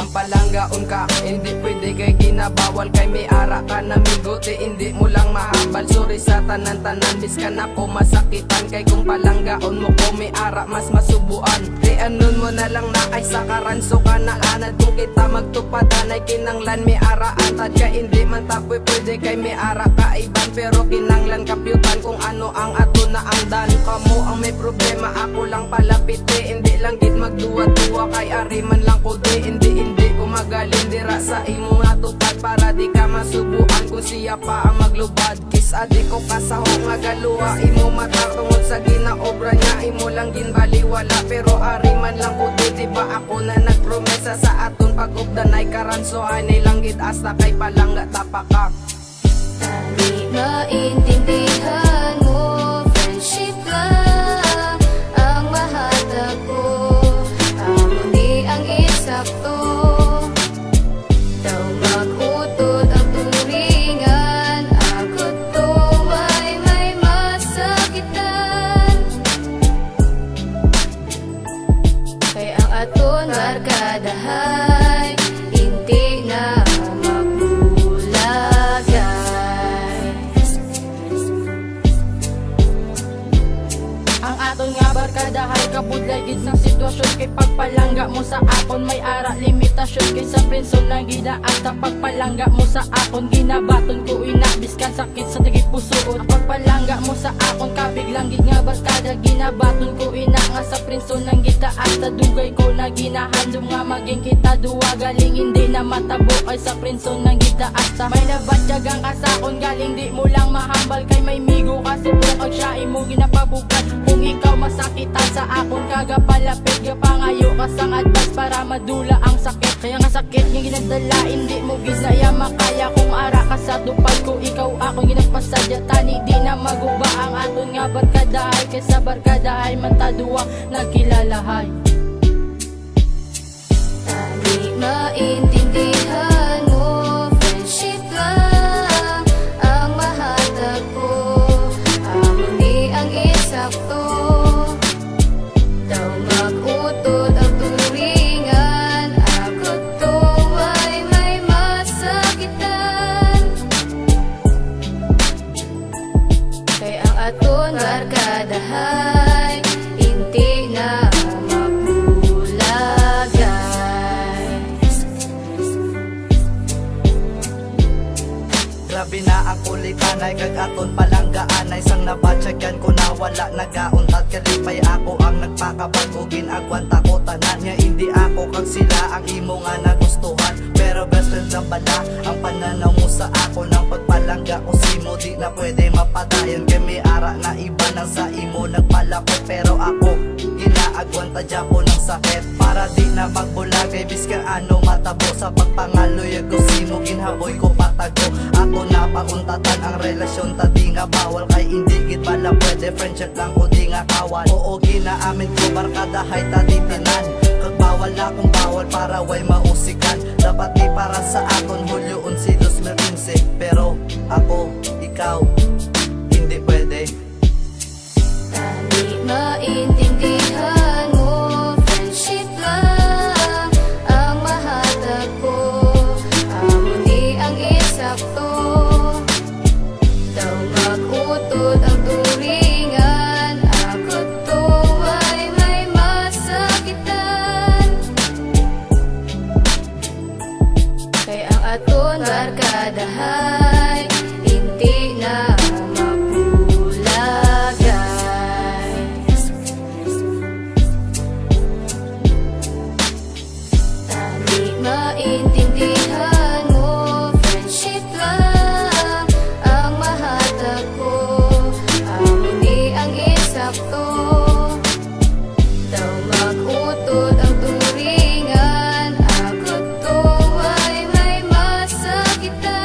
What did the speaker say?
ang palanggaon ka. Hindi pwede kay ginabawal kay may ara ka na migote, hindi mo lang mahambal. Sorry sa tanan-tanan, biskan ako masakitan kay kung palanggaon mo ko may ara mas masubuan. Di anon mo na lang na ay sakaran, so ka na anad kung kita magtupadan ay kinanglan may ara atad ka. Hindi man tapoy pwede kay may ara ka iban, pero kinanglan kapyutan kung ano ang ato na ang dan. Kamo ang may problema, ako lang palapiti, hindi lang gid magduwa-duwa kay ari man lang ko di. Hindi ko magaling dira sa imo natupad para di ka masubuan kung siya pa ang maglubad. Kiss adi ko kasaho nga galuha imo mata tungod sa ginaobra niya, imo lang ginbaliwala pero ari man lang ko di ba ako na nagpromesa sa aton pag-updanay karan, so anay lang gid asta kay palangga tapakak. Di maintindihan mo, friendship lang ang mahatag ko. Amo ni ang eksakto, daw mag-utod ang turingan. Ako to ay may masakitan, kay ang aton barkadahay hindi na aton nga barkadahay kabudlay gid sa sitwasyon kay pagpalangga mo sa akon may ara limitasyon kay sa prinsyon lang gidaan ta pagpalangga mo sa akon ginabaton ko ina biskan sakit sa tigit pusoon. Pagpalangga mo sa akon kabiglang gid nga barkada ginabaton ko ina nga sa prinsyon lang gidaan ta dugay ko na ginahandom nga maging kita duwa galing hindi na matabo kay sa prinsyon lang gidaan ta may nabatyagang kasakon galing di mo lang mahambal kay may migo kasi kung ag siya imo ginapabugat. Kung ikaw masakitan sa akon kagapalapit ka pangayo ka sang advice para madula ang sakit. Kaya nga sakit nga ginagdala hindi mo gisaya makaya kung ara ka sa tupad ko ikaw akong ginagpasadya tani di na maguba ang aton nga barkadahay kaysa barkadahay mantaduwa nagkilalahay. Tani maintindihan mo, friendship lang ang mahatag ko. Amo ni ang eksakto, daw mag-utod ang turingan. Ako to ay may masakitan, kay ang aton barkadahay hindi na grabe na ang kulitanay kag aton palanggaan ay sang nabatsyagan ko na wala nagauntad kalipay ako ang nagpakabago ginagwanta ko tanan nya hindi ako kag sila ang imo nga nagustuhan pero best friend lang bala ang pananaw mo sa ako ng pagpalangga ko simo di na pwede mapadayon kay may ara na iba nang sa imo nagpalapot pero ako ginaagwanta dyan ko ng sakit para di na magbulagay biskan ano matabo sa pagpangaloy ko simo ginhaboy ko patago ako na pauntatan ang relasyon ta di nga bawal kay hindi gid bala pwede friendship lang ko di nga kawal oo ginaamin ko barkadahay ta titinan kag bawal na kung bawal para way mausikan dapat di para sa akon Hulyo 11, 2015 pero ako ikaw hindi pwede. Tani maintindihan mo, friendship lang ang mahatag ko. Amo ni ang eksakto, daw mag-utod ang turingan. Ako to ay may masakitan, kay ang aton barkadahay hindi na maintindihan mo, friendship lang ang mahatag ko. Amo ni ang eksakto, daw mag-utod ang turingan. Ako to ay may masakitan,